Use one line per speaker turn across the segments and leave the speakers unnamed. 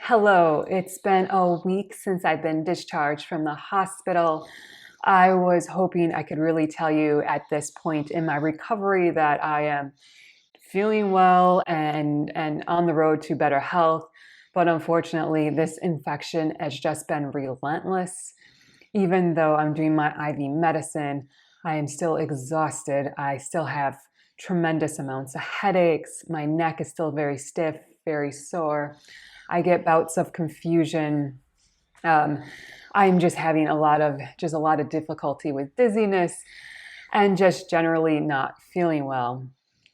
Hello, it's been a week since I've been discharged from the hospital. I was hoping I could really tell you at this point in my recovery that I am feeling well and on the road to better health. But unfortunately, this infection has just been relentless. Even though I'm doing my IV medicine, I am still exhausted. I still have tremendous amounts of headaches. My neck is still very stiff, very sore. I get bouts of confusion. Um, I'm just having a lot of difficulty with dizziness and just generally not feeling well.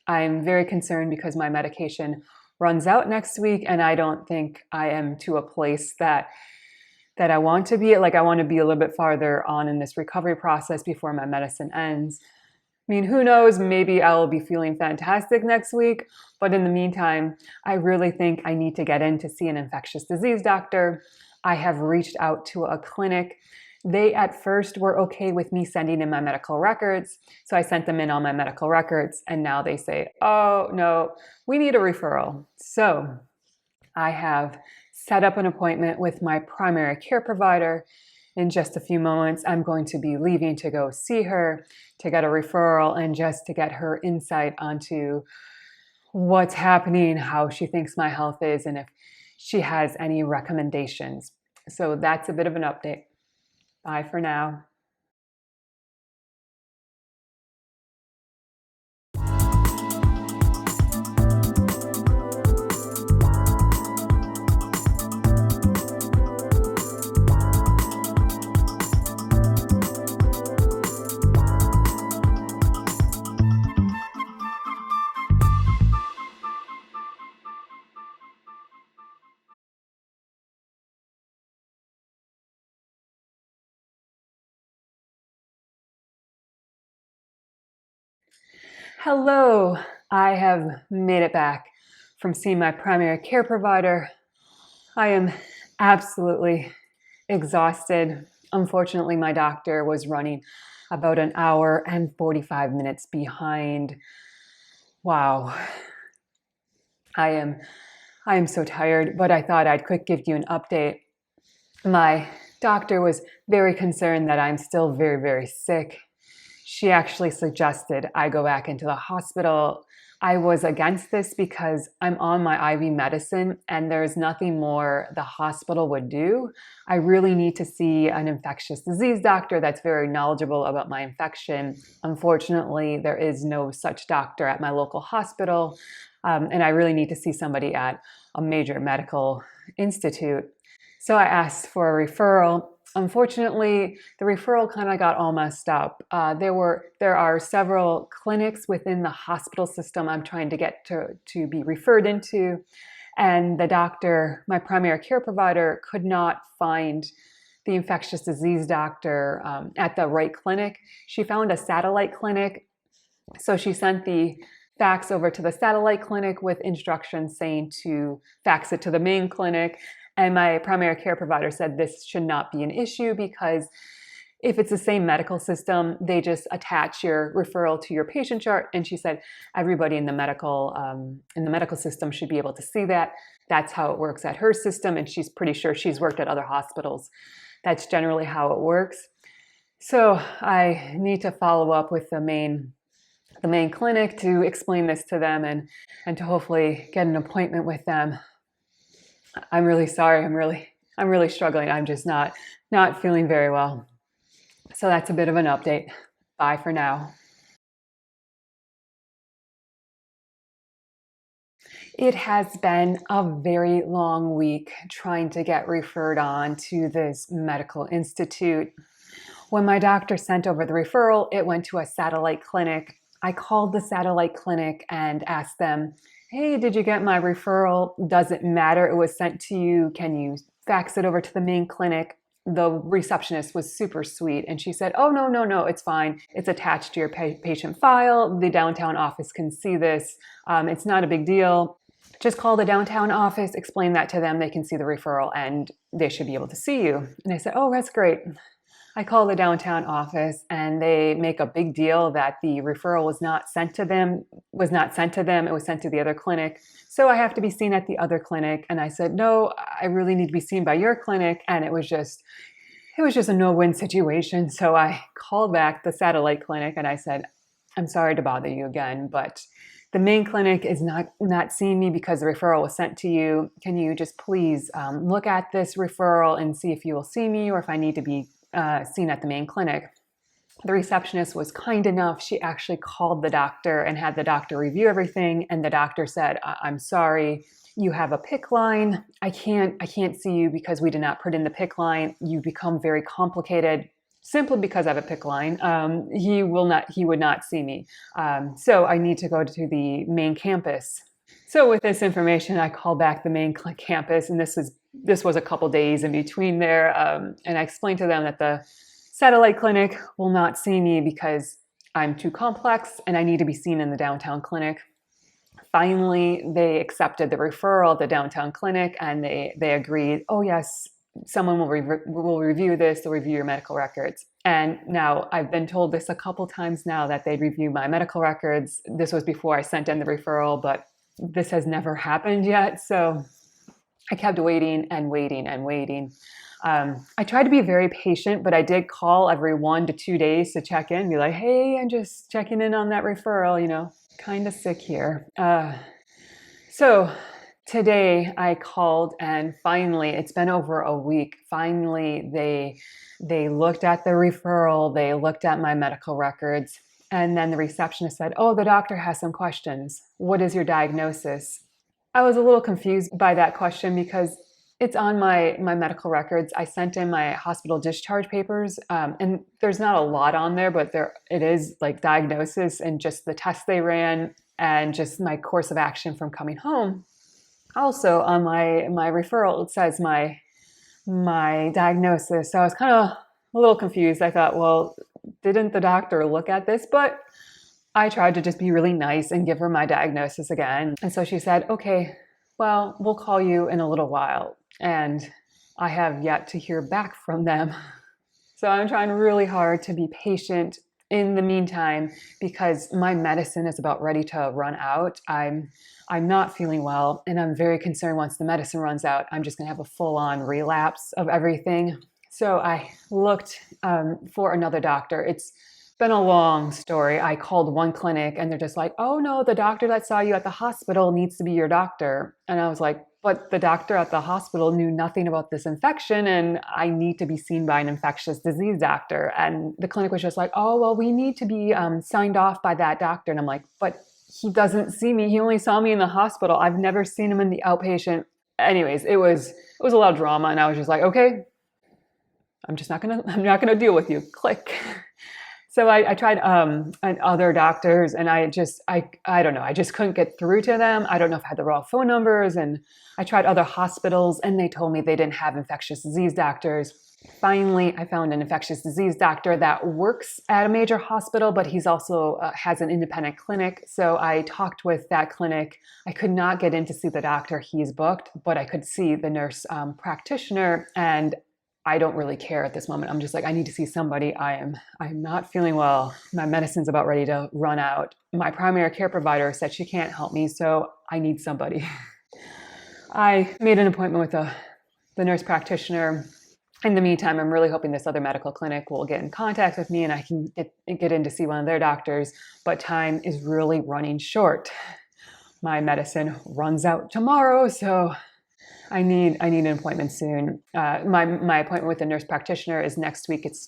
I'm very concerned because my medication runs out next week, and I don't think I am to a place that I want to be at. Like, I want to be a little bit farther on in this recovery process before my medicine ends. I mean, who knows? Maybe I'll be feeling fantastic next week. But in the meantime, I really think I need to get in to see an infectious disease doctor. I have reached out to a clinic. They at first were okay with me sending in my medical records. So I sent them in all my medical records. And now they say, oh, no, we need a referral. So I have set up an appointment with my primary care provider. In just a few moments, I'm going to be leaving to go see her to get a referral and just to get her insight onto what's happening, how she thinks my health is, and if she has any recommendations. So that's a bit of an update. Bye for now. Hello, I have made it back from seeing my primary care provider. I am absolutely exhausted. Unfortunately, my doctor was running about an hour and 45 minutes behind. Wow. I am I am so tired, but I thought I'd quick give you an update. My doctor was very concerned that I'm still very, very sick. She actually suggested I go back into the hospital. I was against this because I'm on my IV medicine and there's nothing more the hospital would do. I really need to see an infectious disease doctor that's very knowledgeable about my infection. Unfortunately, there is no such doctor at my local hospital, and I really need to see somebody at a major medical institute. So I asked for a referral. Unfortunately, the referral kind of got all messed up. There are several clinics within the hospital system I'm trying to get to be referred into, and the doctor, my primary care provider, could not find the infectious disease doctor at the right clinic. She found a satellite clinic, so she sent the fax over to the satellite clinic with instructions saying to fax it to the main clinic. And my primary care provider said this should not be an issue because if it's the same medical system, they just attach your referral to your patient chart. And she said everybody in the medical system should be able to see that. That's how it works at her system, and she's pretty sure she's worked at other hospitals. That's generally how it works. So I need to follow up with the main clinic to explain this to them and to hopefully get an appointment with them. I'm really sorry. I'm really struggling. I'm just not feeling very well. So that's a bit of an update. Bye for now. It has been a very long week trying to get referred on to this medical institute. When my doctor sent over the referral, it went to a satellite clinic. I called the satellite clinic and asked them, hey, did you get my referral? Does it matter? It was sent to you. Can you fax it over to the main clinic? The receptionist was super sweet, and she said, oh, no, it's fine. It's attached to your patient file. The downtown office can see this. It's not a big deal. Just call the downtown office, explain that to them. They can see the referral, and they should be able to see you. And I said, oh, that's great. I call the downtown office and they make a big deal that the referral was not sent to them, it was sent to the other clinic. So I have to be seen at the other clinic. And I said, no, I really need to be seen by your clinic. And it was just a no-win situation. So I called back the satellite clinic and I said, I'm sorry to bother you again, but the main clinic is not seeing me because the referral was sent to you. Can you just please look at this referral and see if you will see me or if I need to be seen at the main clinic? The receptionist was kind enough. She actually called the doctor and had the doctor review everything. And the doctor said, I'm sorry, you have a PICC line. I can't see you because we did not put in the PICC line. You become very complicated simply because I have a PICC line. He would not see me. So I need to go to the main campus. So with this information, I called back the main campus, and this was a couple days in between there. And I explained to them that the satellite clinic will not see me because I'm too complex and I need to be seen in the downtown clinic. Finally, they accepted the referral at the downtown clinic and they agreed, oh yes, someone will review this, they'll review your medical records. And now I've been told this a couple times now that they'd review my medical records. This was before I sent in the referral, but this has never happened yet. So I kept waiting and waiting and waiting. I tried to be very patient, but I did call every 1 to 2 days to check in, be like, hey, I'm just checking in on that referral, kind of sick here. So today I called and finally, it's been over a week. Finally, they looked at the referral, they looked at my medical records, and then the receptionist said, oh, the doctor has some questions. What is your diagnosis? I was a little confused by that question because it's on my medical records. I sent in my hospital discharge papers, and there's not a lot on there, but it is like diagnosis and just the tests they ran and just my course of action from coming home. Also on my referral, it says my diagnosis. So I was kind of a little confused. I thought, well, didn't the doctor look at this? But I tried to just be really nice and give her my diagnosis again. And so she said, okay, well, we'll call you in a little while. And I have yet to hear back from them. So I'm trying really hard to be patient in the meantime because my medicine is about ready to run out. I'm not feeling well, and I'm very concerned once the medicine runs out, I'm just going to have a full-on relapse of everything. So I looked for another doctor. It's been a long story. I called one clinic and they're just like, oh no, the doctor that saw you at the hospital needs to be your doctor. And I was like, but the doctor at the hospital knew nothing about this infection and I need to be seen by an infectious disease doctor. And the clinic was just like, oh, well, we need to be signed off by that doctor. And I'm like, but he doesn't see me. He only saw me in the hospital. I've never seen him in the outpatient. Anyways, it was a lot of drama. And I was just like, okay, I'm not gonna deal with you. Click. So I tried other doctors and I don't know, I just couldn't get through to them. I don't know if I had the wrong phone numbers, and I tried other hospitals and they told me they didn't have infectious disease doctors. Finally, I found an infectious disease doctor that works at a major hospital, but he's also has an independent clinic. So I talked with that clinic. I could not get in to see the doctor he's booked, but I could see the nurse practitioner, and I don't really care at this moment. I'm just like, I need to see somebody. I'm not feeling well. My medicine's about ready to run out. My primary care provider said she can't help me, so I need somebody. I made an appointment with the nurse practitioner. In the meantime, I'm really hoping this other medical clinic will get in contact with me and I can get in to see one of their doctors, but time is really running short. My medicine runs out tomorrow, so I need an appointment soon. My appointment with the nurse practitioner is next week. It's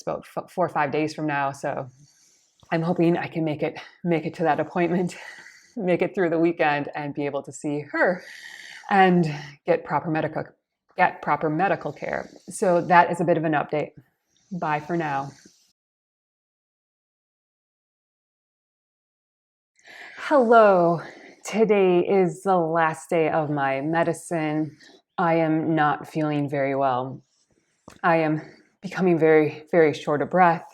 about 4 or 5 days from now. So I'm hoping I can make it to that appointment, make it through the weekend, and be able to see her and get proper medical care. So that is a bit of an update. Bye for now. Hello. Today is the last day of my medicine. I am not feeling very well. I am becoming very, very short of breath.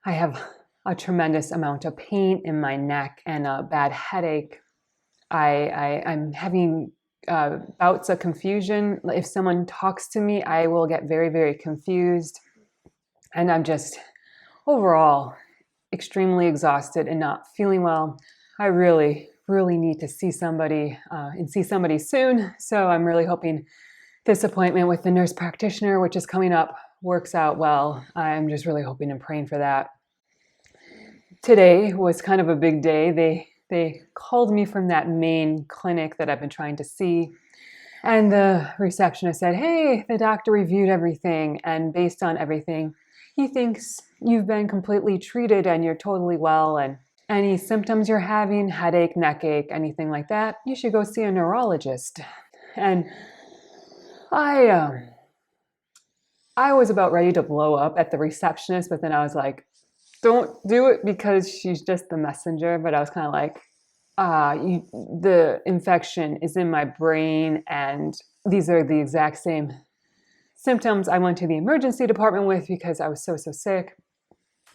I have a tremendous amount of pain in my neck and a bad headache. I'm having bouts of confusion. If someone talks to me, I will get very, very confused. And I'm just overall extremely exhausted and not feeling well. I really need to see somebody and see somebody soon. So I'm really hoping this appointment with the nurse practitioner, which is coming up, works out well. I'm just really hoping and praying for that. Today was kind of a big day. They called me from that main clinic that I've been trying to see. And the receptionist said, hey, the doctor reviewed everything. And based on everything, he thinks you've been completely treated and you're totally well. And any symptoms you're having, headache, neck ache, anything like that, you should go see a neurologist. And I was about ready to blow up at the receptionist, but then I was like, don't do it because she's just the messenger. But I was kind of like, the infection is in my brain and these are the exact same symptoms I went to the emergency department with because I was so sick.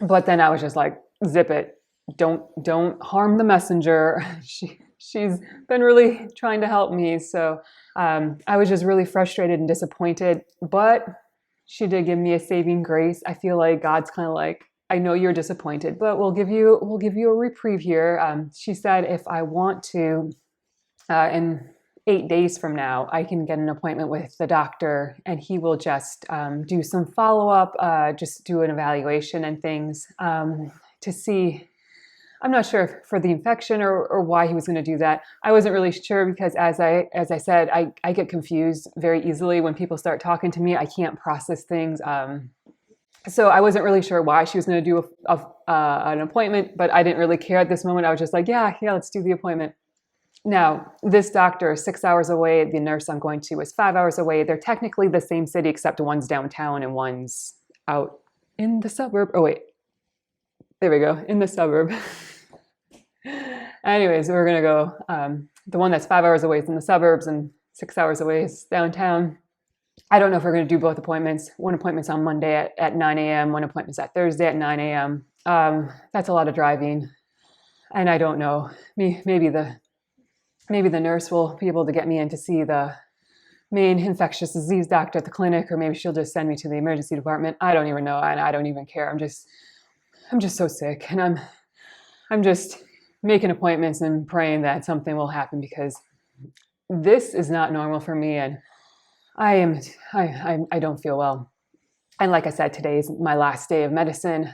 But then I was just like, zip it. Don't harm the messenger. She's been really trying to help me. So I was just really frustrated and disappointed, but she did give me a saving grace. I feel like God's kind of like, I know you're disappointed, but we'll give you a reprieve here. She said if I want to, in 8 days from now, I can get an appointment with the doctor and he will just do some follow-up, just do an evaluation and things to see. I'm not sure if for the infection or why he was going to do that. I wasn't really sure because as I said, I get confused very easily when people start talking to me. I can't process things. So I wasn't really sure why she was going to do an appointment, but I didn't really care at this moment. I was just like, yeah, let's do the appointment. Now, this doctor is 6 hours away. The nurse I'm going to is 5 hours away. They're technically the same city, except one's downtown and one's out in the suburb. Oh, wait. There we go, in the suburb. Anyways, we're going to go. The one that's 5 hours away is in the suburbs and 6 hours away is downtown. I don't know if we're going to do both appointments. One appointment's on Monday at 9 a.m. One appointment's at Thursday at 9 a.m. That's a lot of driving. And I don't know. Maybe the nurse will be able to get me in to see the main infectious disease doctor at the clinic, or maybe she'll just send me to the emergency department. I don't even know, and I don't even care. I'm just so sick, and I'm just making appointments and praying that something will happen because this is not normal for me, and I don't feel well. And like I said, today is my last day of medicine.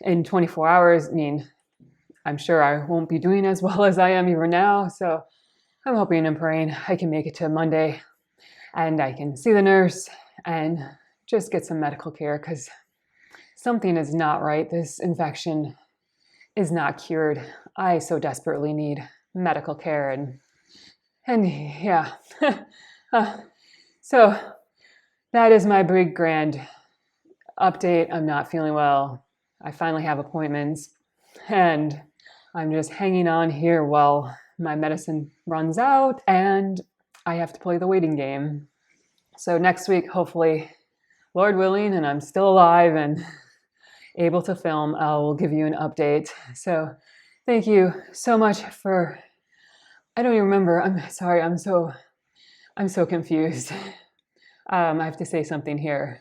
In 24 hours, I mean, I'm sure I won't be doing as well as I am even now. So I'm hoping and praying I can make it to Monday and I can see the nurse and just get some medical care because something is not right. This infection is not cured. I so desperately need medical care and yeah. So that is my big grand update. I'm not feeling well. I finally have appointments and I'm just hanging on here while my medicine runs out and I have to play the waiting game. So next week, hopefully, Lord willing, and I'm still alive and able to film, I will give you an update. So thank you so much for, I don't even remember. I'm sorry. I'm so confused. I have to say something here.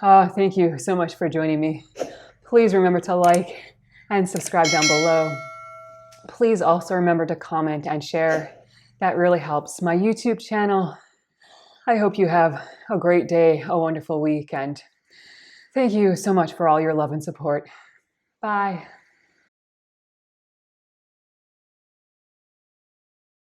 Thank you so much for joining me. Please remember to like and subscribe down below. Please also remember to comment and share. That really helps my YouTube channel. I hope you have a great day, a wonderful week, and thank you so much for all your love and support. Bye.